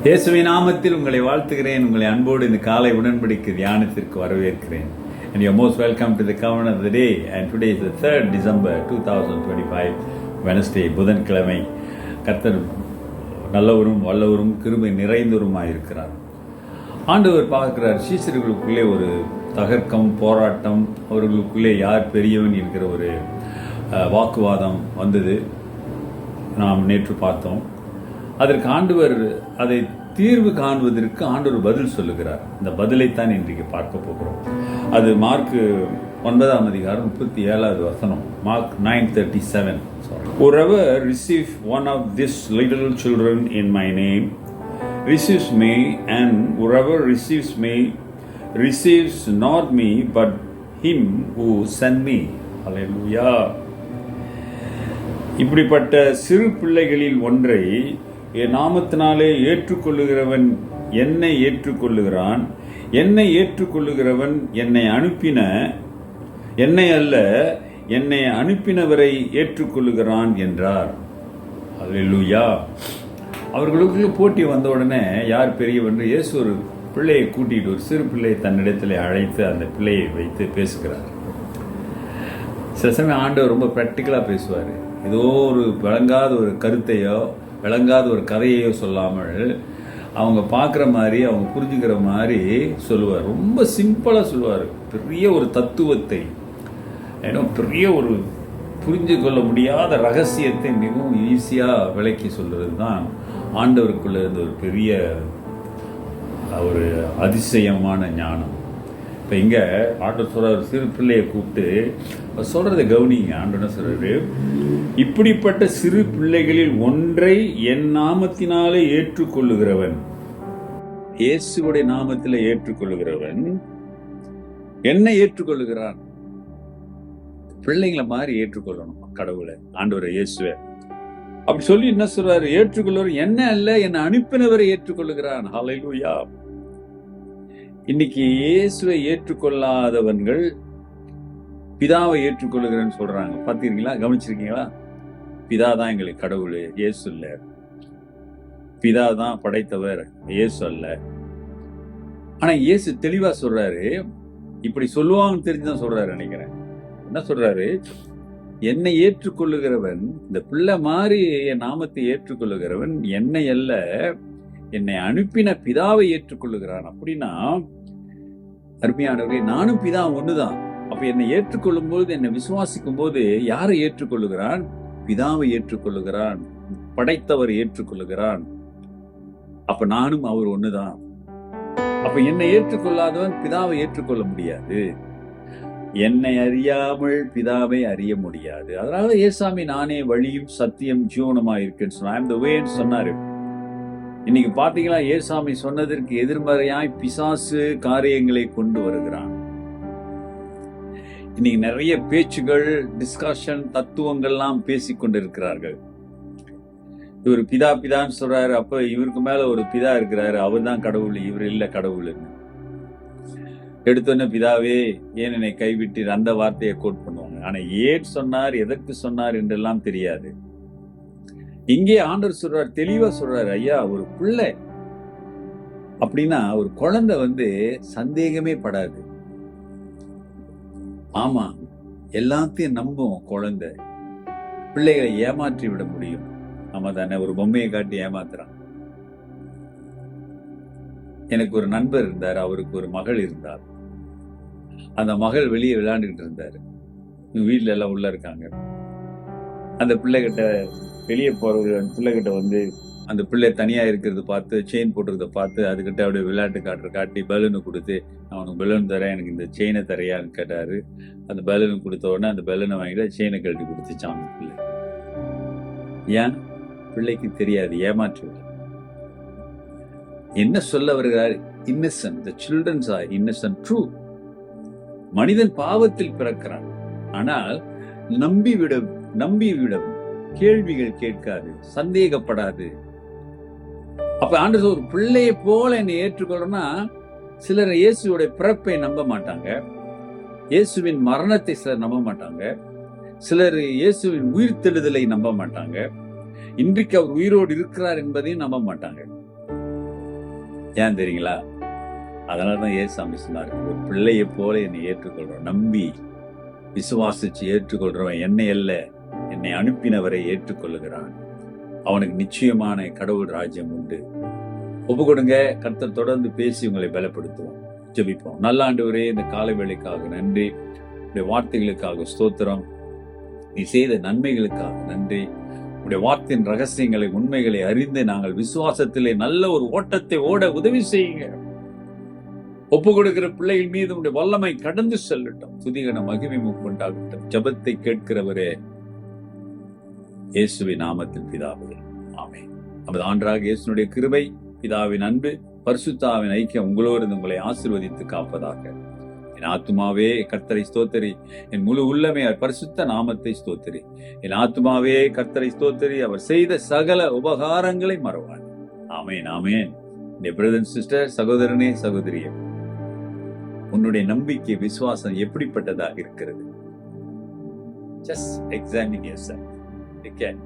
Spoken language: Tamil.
இயேசுவின் நாமத்தில் உங்களை வாழ்த்துகிறேன். உங்களை அன்போடு இந்த காலை உடன்படிக்கை தியானத்திற்கு வரவேற்கிறேன். And you are most welcome to the covenant of the day. And today is the 3rd December 2025, Wednesday, புதன்கிழமை. கர்த்தர் நல்லவரும் வல்லவரும் கிருபை நிறைந்தவருமாய் இருக்கிறார். ஆண்டவர் பார்க்கிறார், சீசர்களுக்குள்ளே ஒரு தகர்க்கம், போராட்டம், அவர்களுக்குள்ளே யார் பெரியவன் என்கிற ஒரு வாக்குவாதம் வந்தது. நாம் நேற்று பார்த்தோம். அதற்கு ஆண்டவர் அதை தீர்வு காணுவதற்கு ஆண்டவர் பதில் சொல்லுகிறார். இந்த பதிலைத்தான் இன்றைக்கு பார்க்க போகிறோம். அது மார்க் 9ஆம் அதிகாரம் 37வது வசனம். Mark 9:37. Whoever receives one of these little children in my name receives me, and whoever receives me receives not me but him who sent me. Hallelujah. இப்படிப்பட்ட சிறு பிள்ளைகளில் ஒன்றை என் நாமத்தினாலே ஏற்றுக்கொள்ளுகிறவன் என்னை ஏற்றுக்கொள்ளுகிறான், என்னை ஏற்றுக்கொள்ளுகிறவன் என்னை அல்ல என்னை அனுப்பினவரை ஏற்றுக்கொள்ளுகிறான் என்றார். அல்லேலூயா. அவர்களுக்குள்ள போட்டி வந்த உடனே யார் பெரியவன்? இயேசு ஒரு பிள்ளையை கூட்டிட்டு, ஒரு சிறு பிள்ளையை தன்னிடத்தில் அழைத்து அந்த பிள்ளையை வைத்து பேசுகிறார். சில சமயம் ஆண்டவர் ரொம்ப ப்ராக்டிக்கலாக பேசுவார். ஏதோ ஒரு விளங்காத ஒரு கருத்தையோ விளங்காத ஒரு கதையையோ சொல்லாமல் அவங்க பார்க்குற மாதிரி, அவங்க புரிஞ்சுக்கிற மாதிரி சொல்லுவார். ரொம்ப சிம்பிளாக சொல்லுவார். பெரிய ஒரு தத்துவத்தை, ஏன்னா பெரிய ஒரு புரிஞ்சு கொள்ள முடியாத ரகசியத்தை மிகவும் ஈஸியாக விளக்கி சொல்கிறது தான் ஆண்டவருக்குள்ள இருந்த ஒரு பெரிய ஒரு அதிசயமான ஞானம். இப்போ இங்கே ஆண்டவர் சொல்கிறார், சிறு பிள்ளையை கூப்பிட்டு சொல்கிறத கவனிங்க. ஆண்டவர் சொல்கிறாரு, இப்படிப்பட்ட சிறு பிள்ளைகளில் ஒன்றை என் நாமத்தினாலே ஏற்றுக்கொள்ளுகிறவன், இயேசுவுடைய நாமத்தில் ஏற்றுக்கொள்ளுகிறவன் என்னை ஏற்றுக்கொள்ளுகிறான். பிள்ளைங்களை மாதிரி ஏற்றுக்கொள்ளணும் கடவுளை, ஆண்டவரை, இயேசுவை. அப்படி சொல்லி என்ன சொல்றாரு? ஏற்றுக்கொள்ளுவர் என்ன அல்ல என்னை அனுப்பினவரை ஏற்றுக்கொள்ளுகிறான். ஹல்லேலூயா. இன்னைக்கு இயேசுவை ஏற்றுக்கொள்ளாதவர்கள் பிதாவை ஏற்றுக்கொள்ளுகிறேன்னு சொல்றாங்க. பார்த்தீங்களா? கவனிச்சிருக்கீங்களா? பிதா தான் எங்களுக்கு கடவுள், இயேசு இல்ல. பிதா தான் படைத்தவர், இயேசு அல்ல. ஆனா இயேசு தெளிவா சொல்றாரு. இப்படி சொல்லுவாங்கன்னு தெரிஞ்சுதான் சொல்றாரு நினைக்கிறேன். என்ன சொல்றாரு? என்னை ஏற்றுக்கொள்ளுகிறவன், இந்த பிள்ளை மாதிரி என் நாமத்தை ஏற்றுக்கொள்ளுகிறவன் என்னை அல்ல என்னை அனுப்பின பிதாவை ஏற்றுக்கொள்ளுகிறான். அப்படின்னா அருமையானவர்களே, நானும் பிதா ஒண்ணுதான். அப்ப என்னை ஏற்றுக்கொள்ளும் போது, என்னை விசுவாசிக்கும் போது யாரை ஏற்றுக்கொள்ளுகிறான்? பிதாவை ஏற்றுக்கொள்ளுகிறான், படைத்தவர் ஏற்றுக்கொள்ளுகிறான். அப்ப நானும் அவர் ஒண்ணுதான். அப்ப என்னை ஏற்றுக்கொள்ளாதவன் பிதாவை ஏற்றுக்கொள்ள முடியாது. என்னை அறியாமல் பிதாவை அறிய முடியாது. அதனால ஏசாமி நானே வழியும் சத்தியம் ஜீவனமா இருக்கேன்னு சொன்னா, ஐ அம் தி வேன்னு சொன்னாரு. இன்னைக்கு பாத்தீங்களா, ஏசாமி சொன்னதற்கு எதிர்மறையாய் பிசாசு காரியங்களை கொண்டு வருகிறான். இன்னைக்கு நிறைய பேச்சுகள், டிஸ்கஷன், தத்துவங்கள்லாம் பேசிக்கொண்டிருக்கிறார்கள். இவர் பிதான்னு சொல்றாரு, அப்ப இவருக்கு மேல ஒரு பிதா இருக்கிறாரு, அவர் தான் கடவுள், இவர் இல்ல கடவுள்னு எடுத்தோன்னே பிதாவே ஏன் என்னை கைவிட்டு அந்த வார்த்தையை கோட் பண்ணுவாங்க. ஆனா ஏன் சொன்னார், எதற்கு சொன்னார் என்றெல்லாம் தெரியாது. இங்கே ஆண்டவர் சொல்றார், தெளிவா சொல்றாரு, ஐயா ஒரு பிள்ளை அப்படின்னா ஒரு குழந்தை சந்தேகமே படாது. ஆமா, எல்லாத்தையும் நம்பும் குழந்தை. பிள்ளைகளை ஏமாற்றி விட முடியும். ஆமா தானே? ஒரு பொம்மையை காட்டி ஏமாத்துறான். எனக்கு ஒரு நண்பர் இருந்தார், அவருக்கு ஒரு மகள் இருந்தார். அந்த மகள் வெளியே விளையாண்டுகிட்டு இருந்தாரு. வீட்டுல எல்லாம் உள்ள இருக்காங்க. அந்த பிள்ளைகிட்ட வெளியே போற பிள்ளைகிட்ட அந்த பிள்ளை தனியா இருக்கிறது பார்த்து, செயின் போட்டுறத பார்த்து, அதுக்கிட்ட அப்படியே விளையாட்டு காட்டி பலூனு கொடுத்து, அவனுக்கு பலூன் தரேன், எனக்கு இந்த செயினை தரையான்னு கேட்டாரு. அந்த பலூனு கொடுத்த உடனே அந்த பலூனை வாங்கிட்டு செயினை கழட்டி கொடுத்துச்சான் அந்த பிள்ளை. ஏன்? பிள்ளைக்கு தெரியாது, ஏமாற்று. என்ன சொல்ல வருகிறார்? Innocent. The children are innocent. True. மனிதன் பாவத்தில் பிறக்கிறான். ஆனால் நம்பிவிடும், கேள்விகள் கேட்காது, சந்தேகப்படாது. அப்ப ஆண்டவர் ஒரு பிள்ளையை போல என்னை ஏற்றுக்கொள்ளணும்னா, சிலர் இயேசுவோட பிறப்பை நம்ப மாட்டாங்க, இயேசுவின் மரணத்தை சிலர் நம்ப மாட்டாங்க, சிலர் இயேசுவின் உயிர்த்தெழுதலை நம்ப மாட்டாங்க, இன்றைக்கு அவர் உயிரோடு இருக்கிறார் என்பதையும் நம்ப மாட்டாங்க. ஏன் தெரியுங்களா? அதனாலதான் ஏசாமி சொன்னார், ஒரு பிள்ளையை போல என்னை ஏற்றுக்கொள்றோம், நம்பி விசுவாசிச்சு ஏற்றுக்கொள்றவன் என்னை அல்ல, என்னை அனுப்பினவரை ஏற்றுக்கொள்ளுகிறான், அவனுக்கு நிச்சயமான கடவுள் ராஜ்யம் உண்டு. ஒப்பு கொடுங்க. கர்த்தர் தொடர்ந்து பேசி உங்களை பலப்படுத்துவோம். ஜெபிப்போம். நல்ல ஆண்டவரே, இந்த காலை வேளைக்காக நன்றி, உடைய வார்த்தைகளுக்காக ஸ்தோத்திரம், நீ செய்த நன்மைகளுக்காக நன்றி. உடைய வார்த்தையின் ரகசியங்களை, உண்மைகளை அறிந்து நாங்கள் விசுவாசத்திலே நல்ல ஒரு ஓட்டத்தை ஓட உதவி செய்யுங்க. ஒப்பு கொடுக்கிற பிள்ளைகள் மீது உடைய வல்லமை கடந்து செல்லட்டும். துதிகன மகிமை உண்டாகட்டும். ஜெபத்தை கேட்கிறவரே, இயேசுவின் நாமத்தில் பிதாவே, ஆமென். நமது ஆண்டவராகிய இயேசுவினுடைய கிருபை, பிதாவின் அன்பு, பரிசுத்தாவின் ஐக்கியம் உங்களோடு உங்களை ஆசீர்வதித்து காப்பதாக. என் ஆத்துமாவே கர்த்தரை ஸ்தோத்திரி, என் முழு உள்ளமே பரிசுத்த நாமத்தை ஸ்தோத்திரி. என் ஆத்துமாவே கர்த்தரை ஸ்தோத்திரி, அவர் செய்த சகல உபகாரங்களை மறவான். ஆமேன், ஆமேன். பிரதர் அண்ட் சிஸ்டர், சகோதரனே, சகோதரியே, உன்னுடைய நம்பிக்கை, விசுவாசம் எப்படிப்பட்டதாக இருக்கிறது? Just examine yourself. You can.